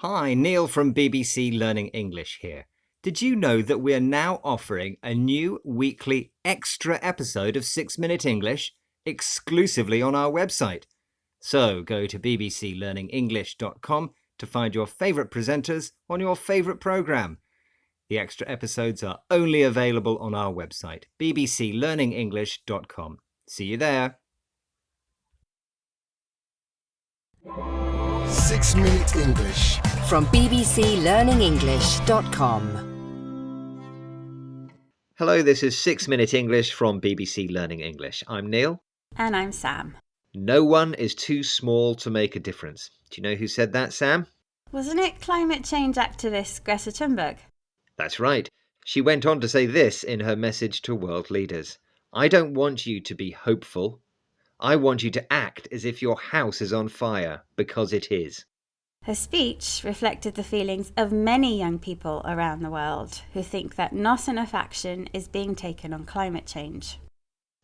Hi, Neil from BBC Learning English here. Did you know that we are now offering a new weekly extra episode of 6 Minute English exclusively on our website? So go to bbclearningenglish.com to find your favourite presenters on your favourite programme. The extra episodes are only available on our website, bbclearningenglish.com. See you there. 6 Minute English from bbclearningenglish.com. Hello, this is 6 Minute English from BBC Learning English. I'm Neil. And I'm Sam. No one is too small to make a difference. Do you know who said that, Sam? Wasn't it climate change activist Greta Thunberg? That's right. She went on to say this in her message to world leaders. I don't want you to be hopeful. I want you to act as if your house is on fire, because it is. Her speech reflected the feelings of many young people around the world who think that not enough action is being taken on climate change.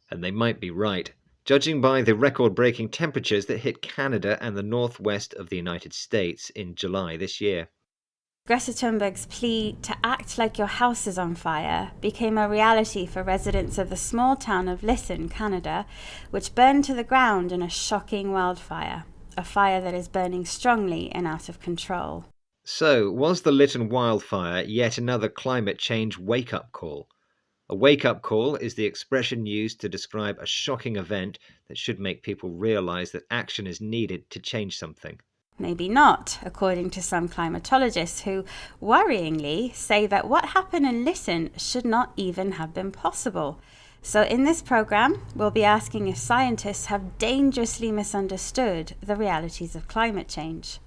And they might be right, judging by the record-breaking temperatures that hit Canada and the northwest of the United States in July this year. Greta Thunberg's plea to act like your house is on fire became a reality for residents of the small town of Lytton, Canada, which burned to the ground in a shocking wildfire, a fire that is burning strongly and out of control. So, was the Lytton wildfire yet another climate change wake-up call? A wake-up call is the expression used to describe a shocking event that should make people realise that action is needed to change something. Maybe not, according to some climatologists who, worryingly, say that what happened in Lytton should not even have been possible. So in this programme, we'll be asking if scientists have dangerously misunderstood the realities of climate change.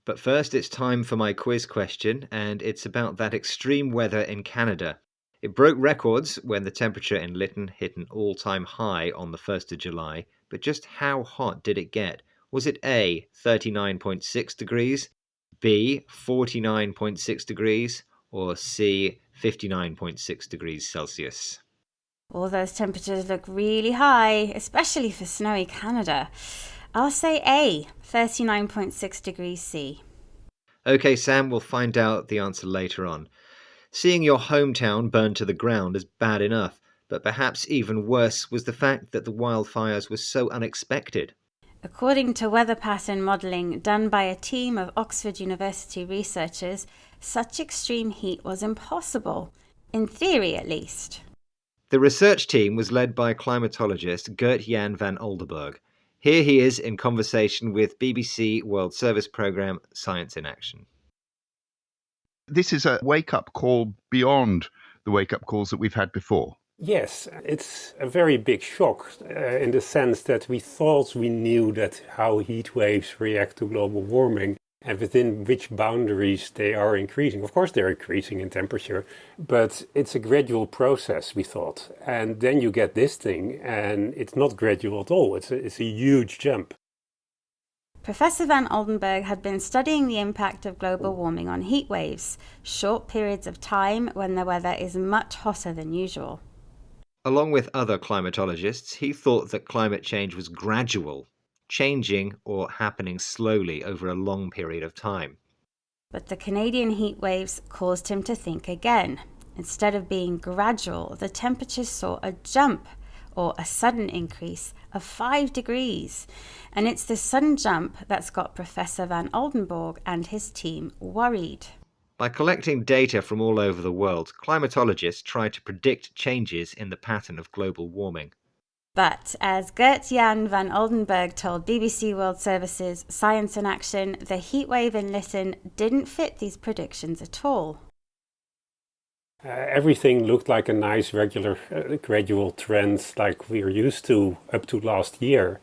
But first, it's time for my quiz question, and it's about that extreme weather in Canada. It broke records when the temperature in Lytton hit an all-time high on the 1st of July, but just how hot did it get? Was it A, 39.6 degrees, B, 49.6 degrees, or C, 59.6 degrees Celsius? All those temperatures look really high, especially for snowy Canada. I'll say A, 39.6 degrees C. OK, Sam, we'll find out the answer later on. Seeing your hometown burn to the ground is bad enough, but perhaps even worse was the fact that the wildfires were so unexpected. According to weather pattern modelling done by a team of Oxford University researchers, such extreme heat was impossible, in theory at least. The research team was led by climatologist Gert-Jan van Oldenburg. Here he is in conversation with BBC World Service programme Science in Action. This is a wake-up call beyond the wake-up calls that we've had before. Yes, it's a very big shock in the sense that we thought we knew that how heat waves react to global warming and within which boundaries they are increasing. Of course, they're increasing in temperature, but it's a gradual process, we thought. And then you get this thing, and it's not gradual at all. It's a huge jump. Professor van Oldenburg had been studying the impact of global warming on heat waves, short periods of time when the weather is much hotter than usual. Along with other climatologists, he thought that climate change was gradual, changing or happening slowly over a long period of time. But the Canadian heat waves caused him to think again. Instead of being gradual, the temperatures saw a jump, or a sudden increase, of 5 degrees. And it's this sudden jump that's got Professor van Oldenburg and his team worried. By collecting data from all over the world, climatologists try to predict changes in the pattern of global warming. But as Gert-Jan van Oldenburg told BBC World Service's Science in Action, the heatwave in Lytton didn't fit these predictions at all. Everything looked like a nice, regular, gradual trend like we are used to up to last year.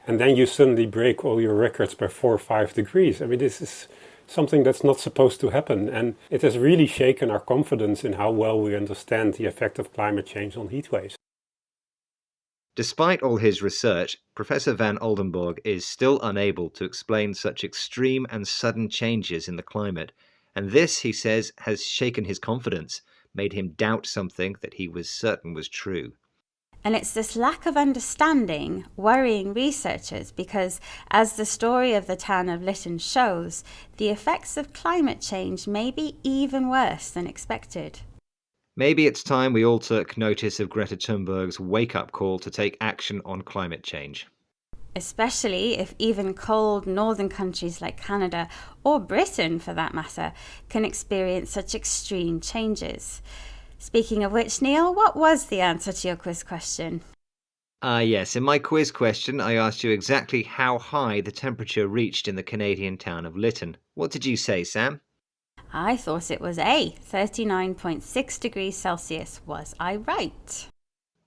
And then you suddenly break all your records by 4 or 5 degrees. I mean, this is something that's not supposed to happen. And it has really shaken our confidence in how well we understand the effect of climate change on heat waves. Despite all his research, Professor van Oldenburg is still unable to explain such extreme and sudden changes in the climate. And this, he says, has shaken his confidence, made him doubt something that he was certain was true. And it's this lack of understanding worrying researchers because, as the story of the town of Lytton shows, the effects of climate change may be even worse than expected. Maybe it's time we all took notice of Greta Thunberg's wake-up call to take action on climate change. Especially if even cold northern countries like Canada, or Britain for that matter, can experience such extreme changes. Speaking of which, Neil, what was the answer to your quiz question? Yes, in my quiz question, I asked you exactly how high the temperature reached in the Canadian town of Lytton. What did you say, Sam? I thought it was A, 39.6 degrees Celsius. Was I right?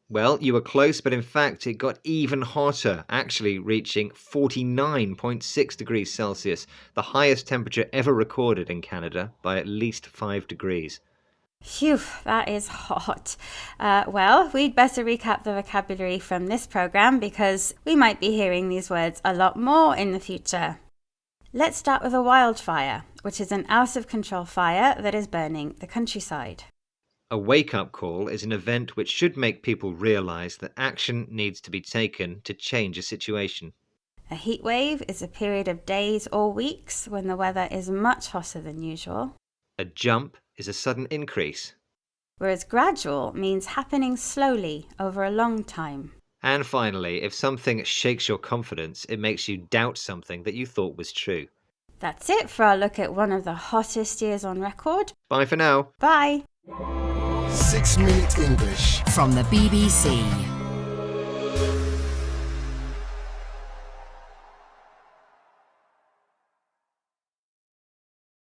Well, you were close, but in fact it got even hotter, actually reaching 49.6 degrees Celsius, the highest temperature ever recorded in Canada by at least 5 degrees. Phew, that is hot. Well, we'd better recap the vocabulary from this programme because we might be hearing these words a lot more in the future. Let's start with a wildfire, which is an out-of-control fire that is burning the countryside. A wake-up call is an event which should make people realise that action needs to be taken to change a situation. A heat wave is a period of days or weeks when the weather is much hotter than usual. A jump is a sudden increase. Whereas gradual means happening slowly over a long time. And finally, if something shakes your confidence, it makes you doubt something that you thought was true. That's it for our look at one of the hottest years on record. Bye for now. Bye! 6 Minute English from the BBC.